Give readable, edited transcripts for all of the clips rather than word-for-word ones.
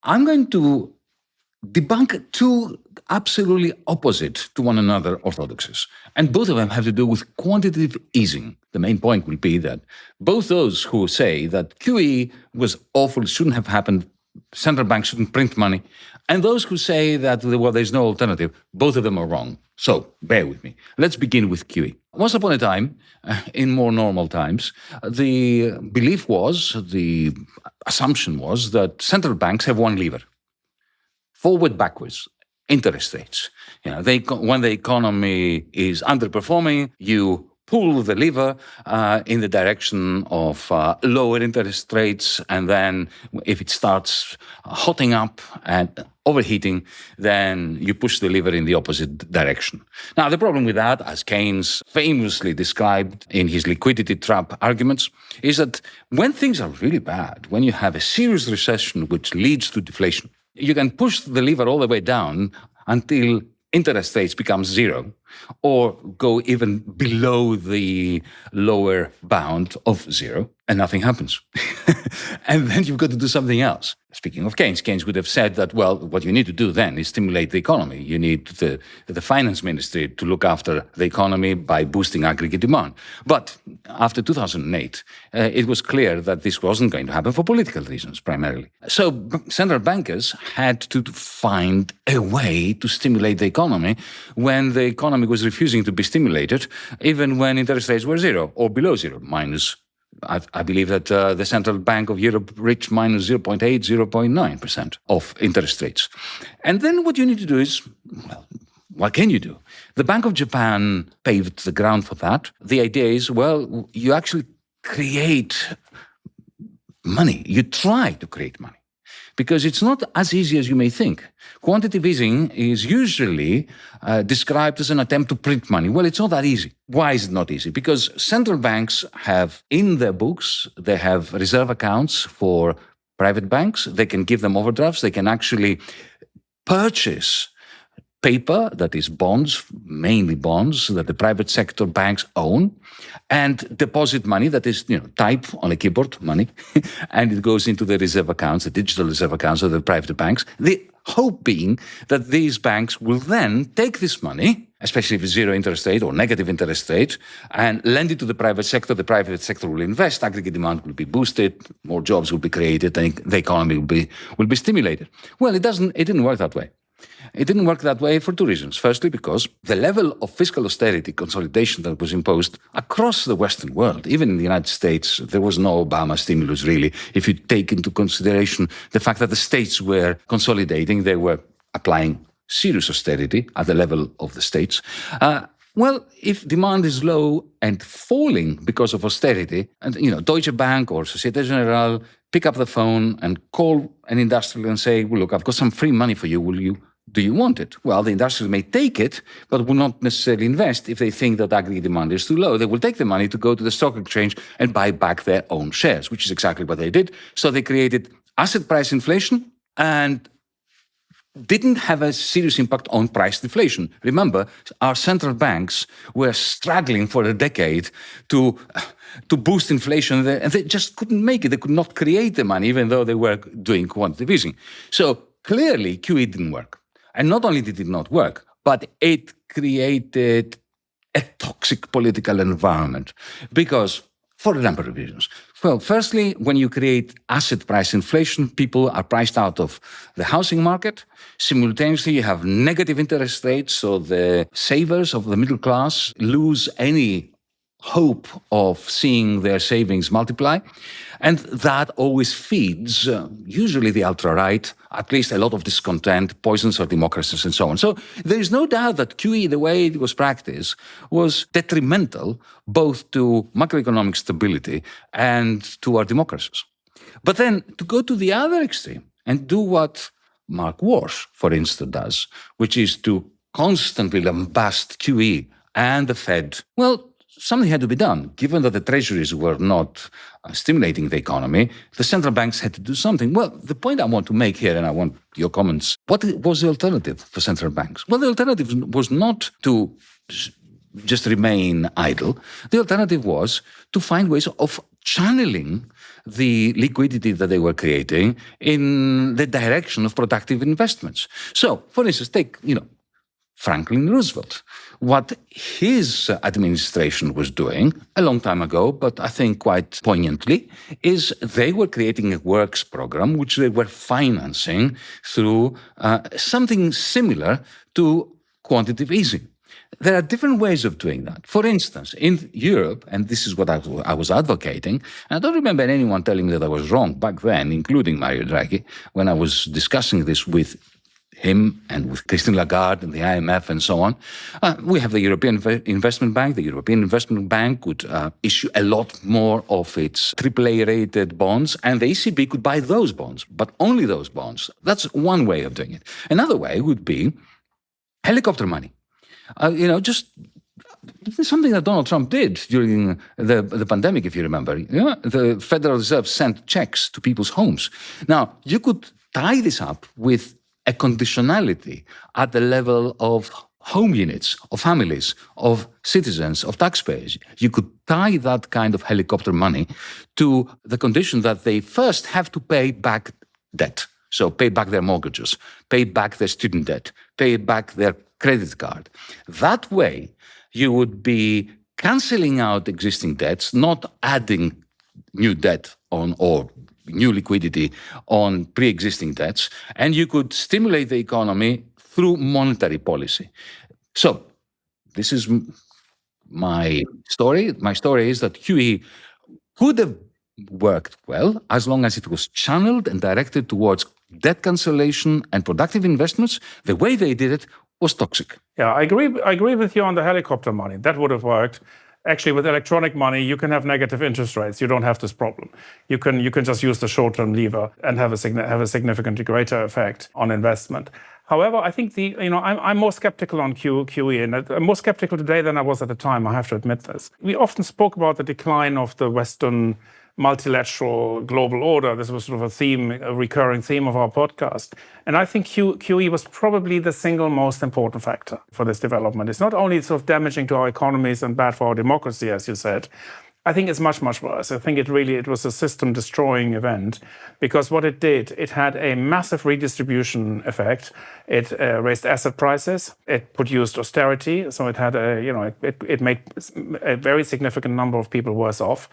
I'm going to debunk two absolutely opposite to one another orthodoxies. And both of them have to do with quantitative easing. The main point will be that both those who say that QE was awful, shouldn't have happened, central banks shouldn't print money, and those who say that, well, there's no alternative, both of them are wrong. So bear with me. Let's begin with QE. Once upon a time, in more normal times, the belief was, the assumption was that central banks have one lever: forward, backwards, interest rates. When the economy is underperforming, you pull the lever in the direction of lower interest rates, and then if it starts hotting up and overheating, then you push the lever in the opposite direction. Now, the problem with that, as Keynes famously described in his liquidity trap arguments, is that when things are really bad, when you have a serious recession which leads to deflation, you can push the lever all the way down until interest rates become zero, or go even below the lower bound of zero, and nothing happens. And then you've got to do something else. Speaking of Keynes, Keynes would have said that, well, what you need to do then is stimulate the economy. You need the finance ministry to look after the economy by boosting aggregate demand. But after 2008, it was clear that this wasn't going to happen for political reasons, primarily. So central bankers had to find a way to stimulate the economy when the economy was refusing to be stimulated, even when interest rates were zero or below zero, minus, I believe that the Central Bank of Europe reached minus 0.8, 0.9% of interest rates. And then what you need to do is, well, what can you do? The Bank of Japan paved the ground for that. The idea is, well, you actually create money. You try to create money, because it's not as easy as you may think. Quantitative easing is usually described as an attempt to print money. Well, it's not that easy. Why is it not easy? Because central banks have in their books, they have reserve accounts for private banks. They can give them overdrafts. They can actually purchase paper, that is bonds, mainly bonds that the private sector banks own, and deposit money, that is, type on a keyboard money, and it goes into the reserve accounts, the digital reserve accounts of the private banks. The hope being that these banks will then take this money, especially if it's zero interest rate or negative interest rate, and lend it to the private sector. The private sector will invest, aggregate demand will be boosted, more jobs will be created, and the economy will be stimulated. Well, it didn't work that way. It didn't work that way for two reasons. Firstly, because the level of fiscal austerity consolidation that was imposed across the Western world, even in the United States, there was no Obama stimulus really. If you take into consideration the fact that the states were consolidating, they were applying serious austerity at the level of the states. Well, if demand is low and falling because of austerity, and Deutsche Bank or Societe Generale pick up the phone and call an industrial and say, well, look, I've got some free money for you. Do you want it? Well, the industrials may take it, but will not necessarily invest if they think that aggregate demand is too low. They will take the money to go to the stock exchange and buy back their own shares, which is exactly what they did. So they created asset price inflation and didn't have a serious impact on price deflation. Remember, our central banks were struggling for a decade to boost inflation, and they just couldn't make it. They could not create the money, even though they were doing quantitative easing. So clearly, QE didn't work. And not only did it not work, but it created a toxic political environment because, for a number of reasons. Well, firstly, when you create asset price inflation, people are priced out of the housing market. Simultaneously, you have negative interest rates, so the savers of the middle class lose any hope of seeing their savings multiply. And that always feeds, usually the ultra-right, at least a lot of discontent, poisons our democracies and so on. So there is no doubt that QE, the way it was practiced, was detrimental both to macroeconomic stability and to our democracies. But then to go to the other extreme and do what Mark Walsh, for instance, does, which is to constantly lambast QE and the Fed, well, something had to be done. Given that the treasuries were not stimulating the economy, the central banks had to do something. Well, the point I want to make here, and I want your comments, what was the alternative for central banks? Well, the alternative was not to just remain idle. The alternative was to find ways of channeling the liquidity that they were creating in the direction of productive investments. So, for instance, take, Franklin Roosevelt. What his administration was doing a long time ago, but I think quite poignantly, is they were creating a works program which they were financing through something similar to quantitative easing. There are different ways of doing that. For instance, in Europe, and this is what I was advocating, and I don't remember anyone telling me that I was wrong back then, including Mario Draghi, when I was discussing this with him and with Christine Lagarde and the IMF and so on. We have the European Investment Bank. The European Investment Bank could issue a lot more of its AAA-rated bonds, and the ECB could buy those bonds, but only those bonds. That's one way of doing it. Another way would be helicopter money. Just something that Donald Trump did during the pandemic, if you remember. The Federal Reserve sent checks to people's homes. Now, you could tie this up with a conditionality at the level of home units, of families, of citizens, of taxpayers. You could tie that kind of helicopter money to the condition that they first have to pay back debt. So pay back their mortgages, pay back their student debt, pay back their credit card. That way, you would be cancelling out existing debts, not adding new debt on or new liquidity on pre-existing debts, and you could stimulate the economy through monetary policy. So this is my story. My story is that QE could have worked well as long as it was channeled and directed towards debt cancellation and productive investments. The way they did it was toxic. Yeah, I agree with you on the helicopter money. That would have worked. Actually, with electronic money, you can have negative interest rates. You don't have this problem. You can just use the short-term lever and have a significantly greater effect on investment. However, I think I'm more skeptical on QE, and I'm more skeptical today than I was at the time. I have to admit this. We often spoke about the decline of the Western multilateral global order. This was sort of a recurring theme of our podcast. And I think QE was probably the single most important factor for this development. It's not only sort of damaging to our economies and bad for our democracy, as you said. I think it's much, much worse. I think it was a system-destroying event because what it did, it had a massive redistribution effect. It raised asset prices. It produced austerity. So it had it made a very significant number of people worse off.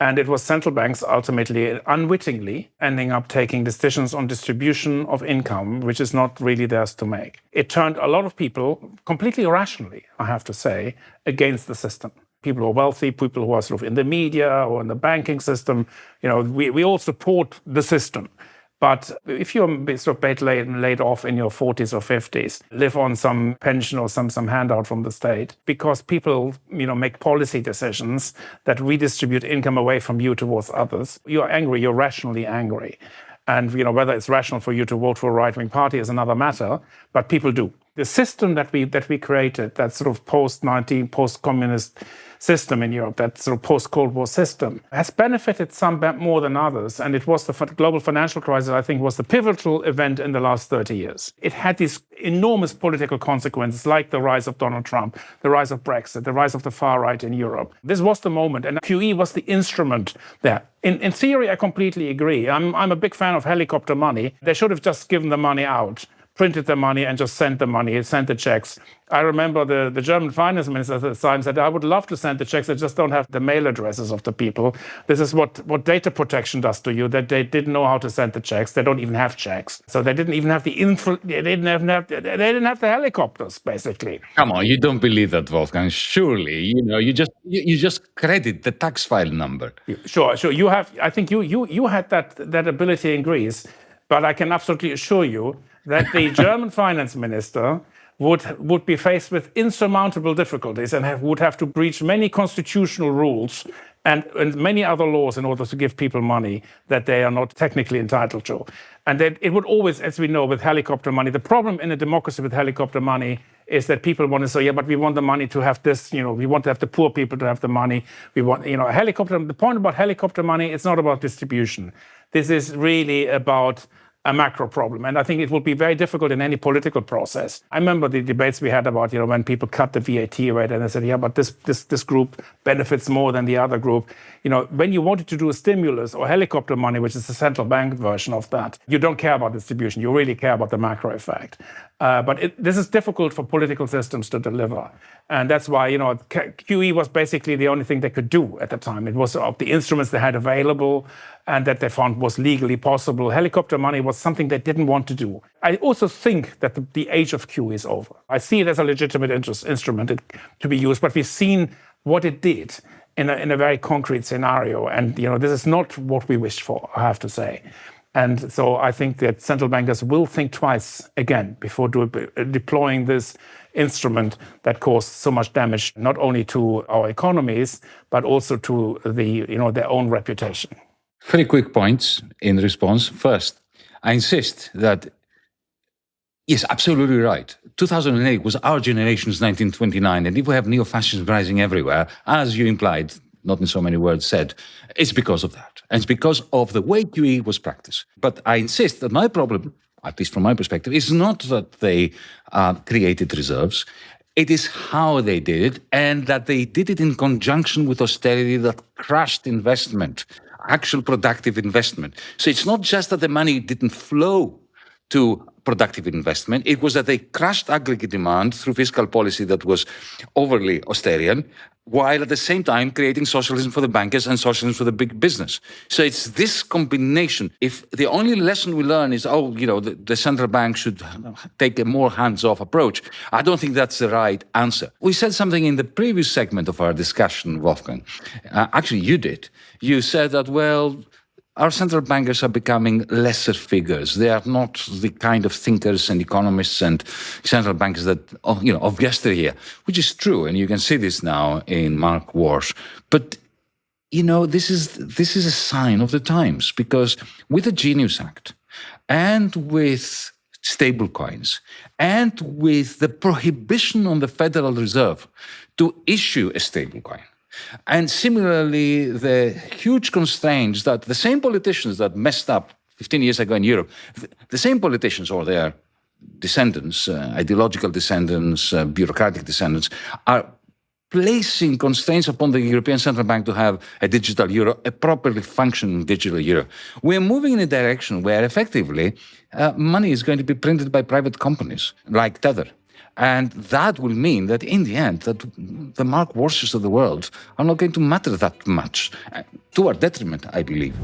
And it was central banks ultimately, unwittingly, ending up taking decisions on distribution of income, which is not really theirs to make. It turned a lot of people, completely irrationally, I have to say, against the system. People who are wealthy, people who are sort of in the media or in the banking system, we all support the system. But if you're sort of laid off in your 40s or 50s, live on some pension or some handout from the state, because people, make policy decisions that redistribute income away from you towards others, you're angry, you're rationally angry. And, whether it's rational for you to vote for a right-wing party is another matter, but people do. The system that we created, that sort of post-communist system in Europe, that sort of post-Cold War system, has benefited some more than others. And it was the global financial crisis, I think, was the pivotal event in the last 30 years. It had these enormous political consequences, like the rise of Donald Trump, the rise of Brexit, the rise of the far right in Europe. This was the moment, and QE was the instrument there. In theory, I completely agree. I'm a big fan of helicopter money. They should have just given the money out, printed the money and just sent the checks. I remember the German finance minister at the time said, I would love to send the checks, I just don't have the mail addresses of the people. This is what data protection does to you, that they didn't know how to send the checks. They don't even have checks. So they didn't even have they didn't have the helicopters, basically. Come on, you don't believe that, Wolfgang. Surely, you just credit the tax file number. Sure. I think you had that ability in Greece, but I can absolutely assure you that the German finance minister would be faced with insurmountable difficulties and would have to breach many constitutional rules and many other laws in order to give people money that they are not technically entitled to. And that it would always, as we know, with helicopter money, the problem in a democracy with helicopter money is that people want to say, yeah, but we want the money to have this, we want to have the poor people to have the money. We want, a helicopter. The point about helicopter money, it's not about distribution. This is really about a macro problem. And I think it will be very difficult in any political process. I remember the debates we had about, when people cut the VAT rate and they said, yeah, but this group benefits more than the other group. When you wanted to do a stimulus or helicopter money, which is the central bank version of that, you don't care about distribution. You really care about the macro effect. But this is difficult for political systems to deliver. And that's why, QE was basically the only thing they could do at the time. It was of the instruments they had available and that they found was legally possible. Helicopter money was something they didn't want to do. I also think that the age of QE is over. I see it as a legitimate instrument to be used, but we've seen what it did in a very concrete scenario. And, this is not what we wished for, I have to say. And so I think that central bankers will think twice again before deploying this instrument that caused so much damage, not only to our economies, but also to their own reputation. 3 quick points in response. First, I insist that, yes, absolutely right. 2008 was our generation's 1929. And if we have neo-fascism rising everywhere, as you implied, not in so many words said, it's because of that. And it's because of the way QE was practiced. But I insist that my problem, at least from my perspective, is not that they created reserves. It is how they did it, and that they did it in conjunction with austerity that crushed investment, actual productive investment. So it's not just that the money didn't flow to productive investment. It was that they crushed aggregate demand through fiscal policy that was overly austerian, while at the same time creating socialism for the bankers and socialism for the big business. So it's this combination. If the only lesson we learn is, the central bank should take a more hands-off approach, I don't think that's the right answer. We said something in the previous segment of our discussion, Wolfgang. Actually, you did. You said that, our central bankers are becoming lesser figures. They are not the kind of thinkers and economists and central bankers that, of yesteryear, which is true. And you can see this now in Mark Warsh. But, this is a sign of the times, because with the Genius Act and with stablecoins and with the prohibition on the Federal Reserve to issue a stablecoin, and similarly, the huge constraints that the same politicians that messed up 15 years ago in Europe, the same politicians or their descendants, ideological descendants, bureaucratic descendants, are placing constraints upon the European Central Bank to have a digital euro, a properly functioning digital euro. We're moving in a direction where effectively money is going to be printed by private companies like Tether. And that will mean that in the end, that the Mark Warshes of the world are not going to matter that much, to our detriment, I believe.